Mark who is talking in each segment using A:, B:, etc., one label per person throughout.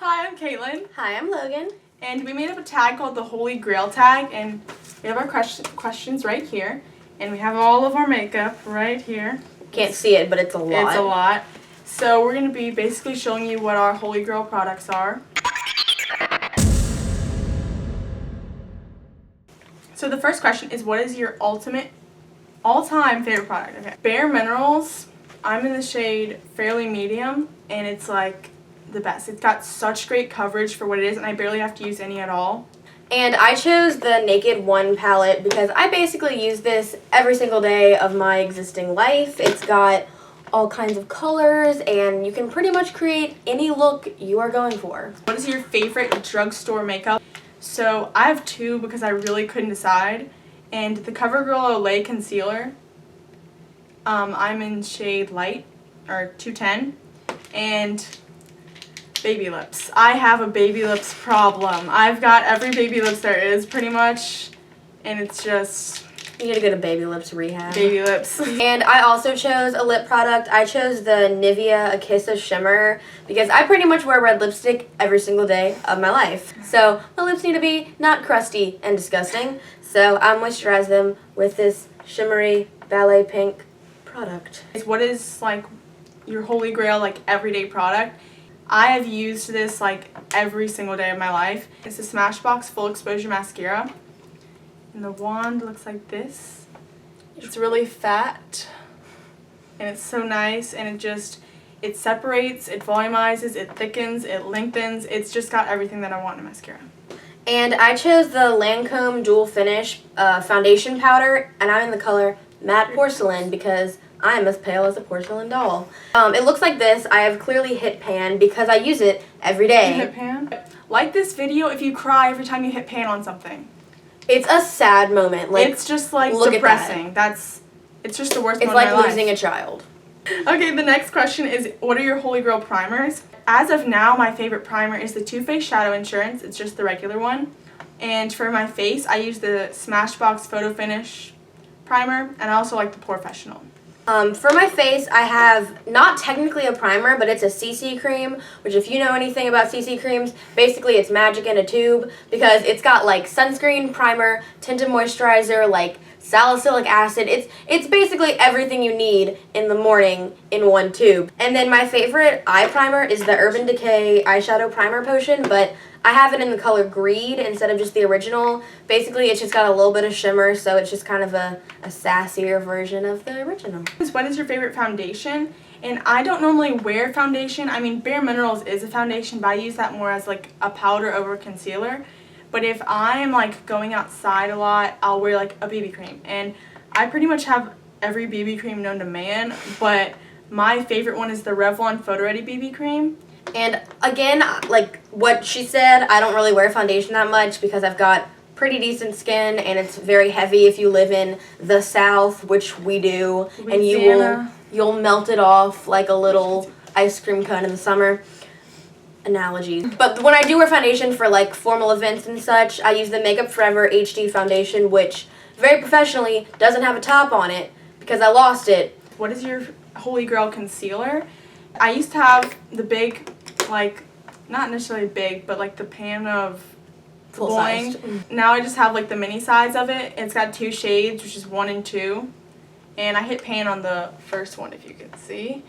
A: Hi, I'm Caitlin.
B: Hi, I'm Logan.
A: And we made up a tag called the Holy Grail tag, and we have our questions right here. And we have all of our makeup right here.
B: Can't see it, but it's a lot.
A: It's a lot. So we're going to be basically showing you what our Holy Grail products are. So the first question is, what is your ultimate all-time favorite product? Okay. Bare Minerals, I'm in the shade Fairly Medium, and it's like the best. It's got such great coverage for what it is, and I barely have to use any at all.
B: And I chose the Naked One palette because I basically use this every single day of my existing life. It's got all kinds of colors, and you can pretty much create any look you are going for.
A: What is your favorite drugstore makeup? So I have two because I really couldn't decide. And the Covergirl Olay concealer, I'm in shade Light, or 210, and baby lips. I have a baby lips problem. I've got every baby lips there is pretty much, and it's just...
B: You need to go to baby lips rehab.
A: Baby lips.
B: And I also chose a lip product. I chose the Nivea A Kiss of Shimmer because I pretty much wear red lipstick every single day of my life. So my lips need to be not crusty and disgusting. So I moisturize them with this shimmery ballet pink product.
A: What is like your Holy Grail like everyday product? I have used this like every single day of my life. It's the Smashbox Full Exposure Mascara. And the wand looks like this. It's really fat. And it's so nice. And it separates, it volumizes, it thickens, it lengthens. It's just got everything that I want in a mascara.
B: And I chose the Lancome Dual Finish foundation powder. And I'm in the color Matte Porcelain because I am as pale as a porcelain doll. It looks like this. I have clearly hit pan because I use it every day.
A: You hit pan? Like this video if you cry every time you hit pan on something.
B: It's a sad moment. Like,
A: it's just like
B: look
A: depressing.
B: At that.
A: It's just the worst
B: It's
A: moment
B: like
A: of my life.
B: losing a child.
A: Okay, the next question is, what are your Holy Grail primers? As of now, my favorite primer is the Too Faced Shadow Insurance. It's just the regular one. And for my face, I use the Smashbox Photo Finish primer, and I also like the Professional.
B: For my face, I have not technically a primer, but it's a CC cream, which if you know anything about CC creams, basically it's magic in a tube because it's got like sunscreen, primer, tinted moisturizer, like salicylic acid. It's basically everything you need in the morning in one tube. And then my favorite eye primer is the Urban Decay eyeshadow primer potion, but I have it in the color Greed instead of just the original. Basically, it's just got a little bit of shimmer, so it's just kind of a sassier version of the original.
A: What is your favorite foundation? And I don't normally wear foundation. I mean, Bare Minerals is a foundation, but I use that more as like a powder over concealer. But if I'm like going outside a lot, I'll wear like a BB cream. And I pretty much have every BB cream known to man, but my favorite one is the Revlon Photo Ready BB cream.
B: And again, like what she said, I don't really wear foundation that much because I've got pretty decent skin and it's very heavy if you live in the South, which we do,
A: Louisiana.
B: And you'll melt it off like a little ice cream cone in the summer. Analogies. But when I do wear foundation for like formal events and such, I use the Makeup Forever HD foundation, which very professionally doesn't have a top on it because I lost it.
A: What is your Holy Grail concealer? I used to have the big, like, not necessarily big, but like the pan of
B: full-sized.
A: Now I just have like the mini size of it. It's got 2 shades, which is 1 and 2. And I hit pan on the first one, if you can see.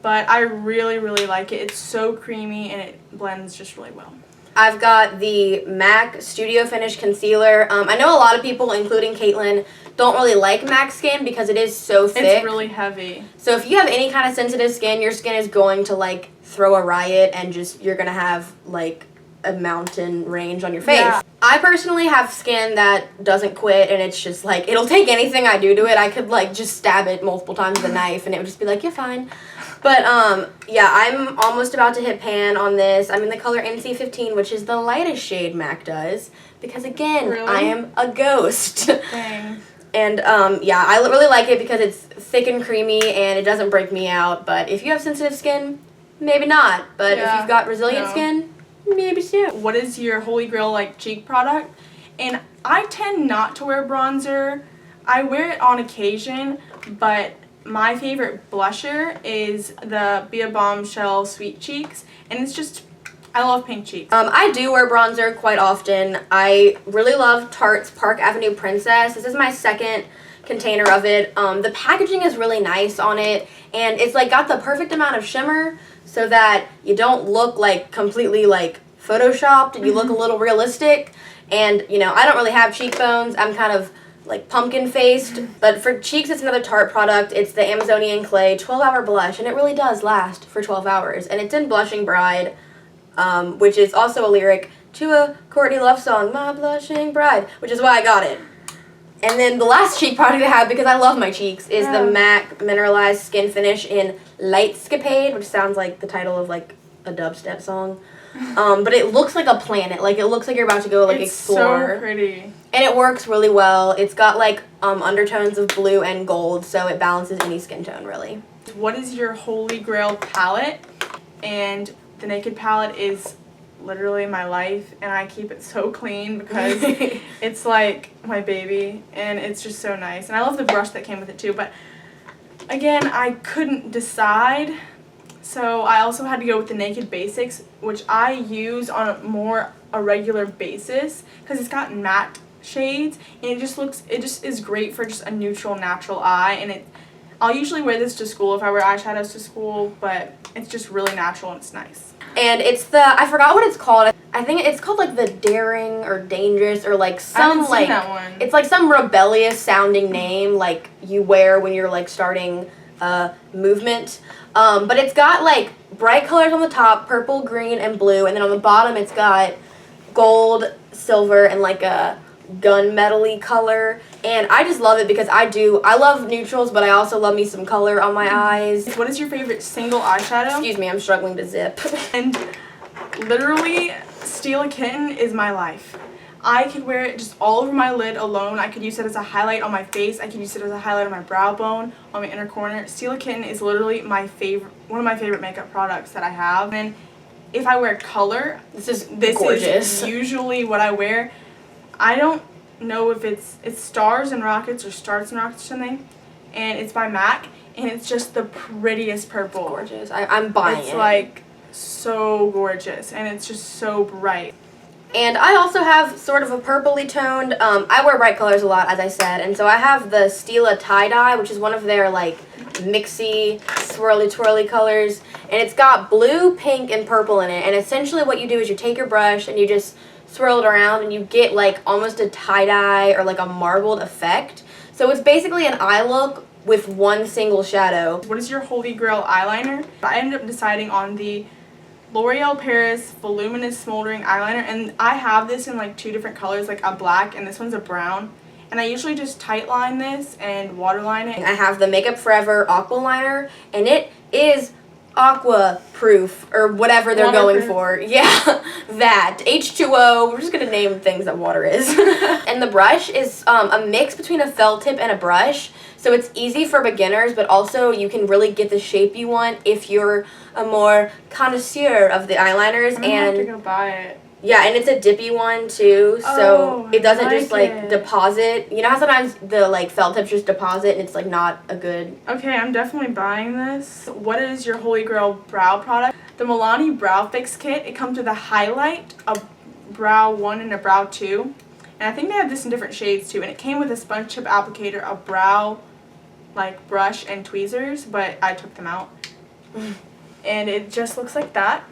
A: But I really, really like it. It's so creamy and it blends just really well.
B: I've got the MAC Studio Finish Concealer. I know a lot of people, including Caitlin, don't really like MAC skin because it is so thick.
A: It's really heavy.
B: So if you have any kind of sensitive skin, your skin is going to like throw a riot and you're going to have like a mountain range on your face. Yeah. I personally have skin that doesn't quit and it's just like, it'll take anything I do to it. I could like just stab it multiple times with a knife and it would just be like, you're fine. But yeah, I'm almost about to hit pan on this. I'm in the color NC15, which is the lightest shade MAC does. Because again,
A: really?
B: I am a ghost.
A: Dang.
B: And yeah, I really like it because it's thick and creamy and it doesn't break me out. But if you have sensitive skin, maybe not. But
A: yeah,
B: if you've got resilient skin, maybe so.
A: What is your Holy Grail like cheek product? And I tend not to wear bronzer. I wear it on occasion, but my favorite blusher is the Balm Sweet Cheeks, and it's just I love pink cheeks.
B: I do wear bronzer quite often. I really love Tarte's Park Avenue Princess. This is my second container of it. The packaging is really nice on it, and it's like got the perfect amount of shimmer so that you don't look like completely like photoshopped and you look a little realistic. And you know, I don't really have cheekbones. I'm kind of like pumpkin faced, but for cheeks it's another Tarte product. It's the Amazonian Clay 12-hour blush, and it really does last for 12 hours, and it's in Blushing Bride, which is also a lyric to a Courtney Love song, My Blushing Bride, which is why I got it. And then the last cheek product I have, because I love my cheeks, is the MAC Mineralized Skin Finish in Lightscapade, which sounds like the title of like a dubstep song. But it looks like a planet. Like it looks like you're about to go like explore.
A: It's so pretty.
B: And it works really well. It's got like undertones of blue and gold, so it balances any skin tone really.
A: What is your Holy Grail palette? And the Naked palette is literally my life, and I keep it so clean because it's like my baby, and it's just so nice. And I love the brush that came with it too, but again, I couldn't decide, so I also had to go with the Naked Basics, which I use on a regular basis because it's got matte shades, and it just is great for just a neutral, natural eye. And I'll usually wear this to school if I wear eyeshadows to school, but it's just really natural and it's nice.
B: And it's I forgot what it's called. I think it's called like the Daring or Dangerous or like some
A: I haven't seen that one.
B: It's like some rebellious sounding name like you wear when you're like starting a movement. But it's got like bright colors on the top, purple, green, and blue, and then on the bottom it's got gold, silver, and like a gunmetal-y color. And I just love it because I love neutrals, but I also love me some color on my eyes.
A: What is your favorite single eyeshadow?
B: Excuse me, I'm struggling to zip.
A: And literally, Steal a Kitten is my life. I could wear it just all over my lid alone. I could use it as a highlight on my face. I could use it as a highlight on my brow bone, on my inner corner. Steal a Kitten is literally one of my favorite makeup products that I have. And if I wear color, this is usually what I wear. I don't know if it's Stars and Rockets or Stars and Rockets or something, and it's by MAC, and it's just the prettiest purple.
B: It's gorgeous. I'm buying it.
A: It's like so gorgeous, and it's just so bright.
B: And I also have sort of a purpley toned, I wear bright colors a lot, as I said, and so I have the Stila tie-dye, which is one of their like mixy, swirly twirly colors, and it's got blue, pink, and purple in it. And essentially what you do is you take your brush and you just swirl it around and you get like almost a tie-dye or like a marbled effect. So it's basically an eye look with one single shadow.
A: What is your Holy Grail eyeliner? I ended up deciding on the L'Oreal Paris Voluminous Smoldering Eyeliner, and I have this in like two different colors, like a black and this one's a brown. And I usually just tight line this and waterline it.
B: I have the Makeup Forever Aqua Liner, and it is aqua proof or whatever they're going for. Yeah, that. H2O. We're just going to name things that water is. And the brush is a mix between a felt tip and a brush. So it's easy for beginners, but also you can really get the shape you want if you're a more connoisseur of the eyeliners.
A: I'm gonna have to go buy it.
B: Yeah, and it's a dippy one too, so it doesn't just like deposit. You know how sometimes the like felt tips just deposit and it's like not a good.
A: Okay, I'm definitely buying this. What is your Holy Grail brow product? The Milani Brow Fix Kit. It comes with a highlight, a brow 1 and a brow 2. And I think they have this in different shades too. And it came with a sponge tip applicator, a brow like brush, and tweezers, but I took them out. And it just looks like that.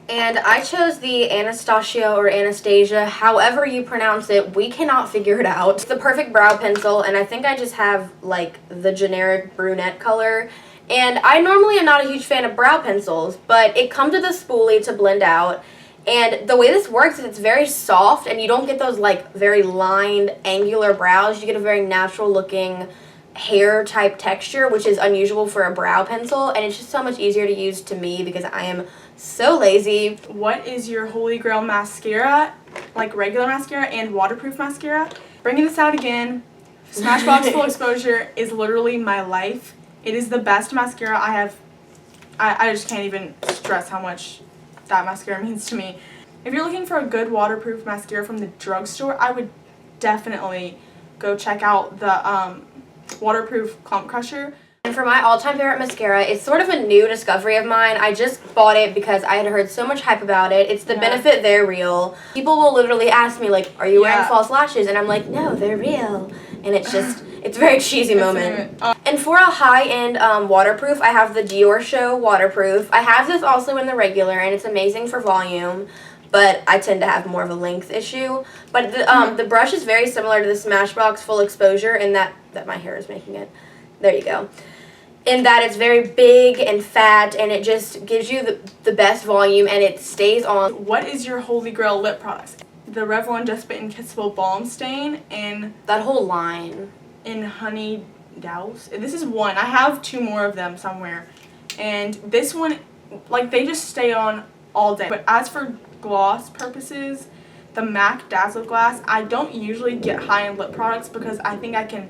B: And I chose the Anastasia or Anastasia, however you pronounce it. We cannot figure it out. It's the perfect brow pencil, and I think I just have like the generic brunette color. And I normally am not a huge fan of brow pencils, but it comes with a spoolie to blend out. And the way this works is it's very soft, and you don't get those like very lined, angular brows. You get a very natural looking hair type texture, which is unusual for a brow pencil, and it's just so much easier to use to me because I am so lazy.
A: What is your Holy Grail mascara, like regular mascara and waterproof mascara? Bringing this out again, Smashbox Full Exposure is literally my life. It is the best mascara I have. I just can't even stress how much that mascara means to me. If you're looking for a good waterproof mascara from the drugstore, I would definitely go check out the waterproof Clump Crusher.
B: And for my all-time favorite mascara, it's sort of a new discovery of mine. I just bought it because I had heard so much hype about it. It's the Benefit They're Real. People will literally ask me, like, are you wearing false lashes? And I'm like, no, they're real. And it's just, it's a very cheesy moment. And for a high-end waterproof, I have the Dior Show Waterproof. I have this also in the regular, and it's amazing for volume, but I tend to have more of a length issue. But the brush is very similar to the Smashbox Full Exposure in that my hair is making it. There you go. In that it's very big and fat, and it just gives you the best volume, and it stays on.
A: What is your Holy Grail lip products? The Revlon Just Bitten Kissable Balm Stain and
B: that whole line.
A: In Honey Douse. This is one. I have 2 more of them somewhere. And this one, like, they just stay on all day. But as for gloss purposes, the MAC Dazzle Glass, I don't usually get high-end lip products because I think I can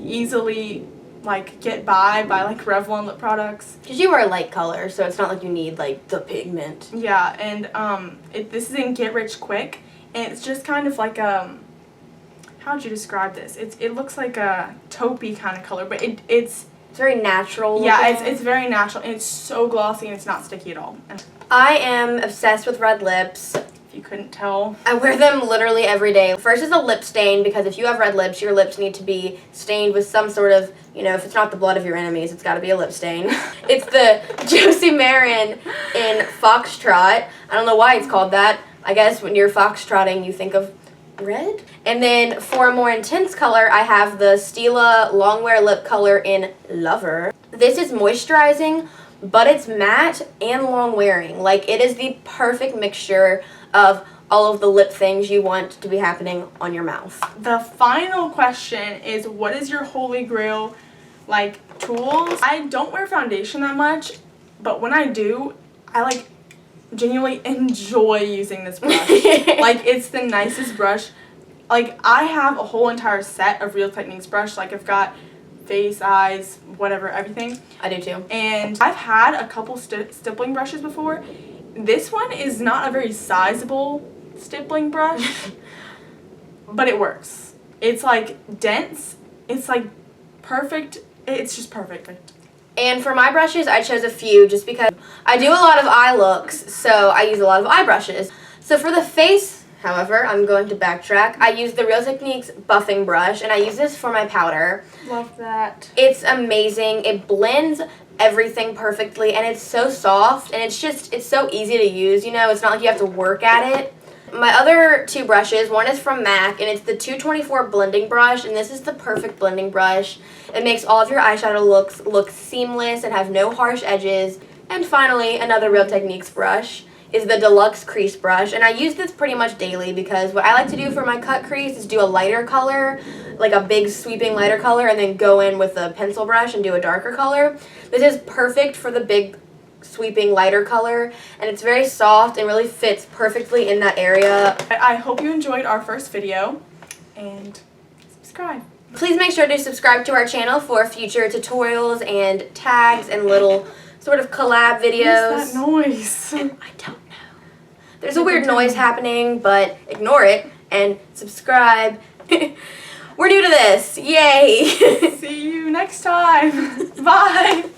A: easily, like, get by like Revlon lip products.
B: Because you wear light color, so it's not like you need, like, the pigment.
A: Yeah, and this is in Get Rich Quick, and it's just kind of like how would you describe this? It looks like a taupey kind of color, but it's
B: very natural.
A: Yeah, it's very natural, and it's so glossy, and it's not sticky at all.
B: I am obsessed with red lips.
A: If you couldn't tell.
B: I wear them literally every day. First is a lip stain, because if you have red lips, your lips need to be stained with some sort of, you know, if it's not the blood of your enemies, it's got to be a lip stain. It's the Josie Marin in Foxtrot. I don't know why it's called that. I guess when you're foxtrotting, you think of red. And then for a more intense color, I have the Stila Longwear Lip Color in Lover. This is moisturizing, but it's matte and long wearing. Like, it is the perfect mixture of all of the lip things you want to be happening on your mouth.
A: The final question is, what is your Holy Grail, like, tools? I don't wear foundation that much, but when I do, I, like, genuinely enjoy using this brush. Like, it's the nicest brush. Like, I have a whole entire set of Real Techniques brush. Like, I've got face, eyes, whatever, everything.
B: I do too.
A: And I've had a couple stippling brushes before. This one is not a very sizable stippling brush, but it works. It's, like, dense. It's, like, perfect. It's just perfect.
B: And for my brushes, I chose a few just because I do a lot of eye looks, so I use a lot of eye brushes. So for the face, however, I'm going to backtrack. I use the Real Techniques buffing brush, and I use this for my powder.
A: Love that.
B: It's amazing. It blends everything perfectly, and it's so soft, and it's so easy to use, you know? It's not like you have to work at it. My other 2 brushes, one is from MAC, and it's the 224 blending brush, and this is the perfect blending brush. It makes all of your eyeshadow looks look seamless and have no harsh edges. And finally, another Real Techniques brush is the Deluxe Crease Brush, and I use this pretty much daily because what I like to do for my cut crease is do a lighter color, like a big sweeping lighter color, and then go in with a pencil brush and do a darker color. This is perfect for the big sweeping lighter color, and it's very soft and really fits perfectly in that area.
A: I hope you enjoyed our first video, and subscribe.
B: Please make sure to subscribe to our channel for future tutorials and tags and little sort of collab videos.
A: What is that noise?
B: I don't know. There's a weird noise happening, but ignore it and subscribe. We're new to this. Yay!
A: See you next time. Bye.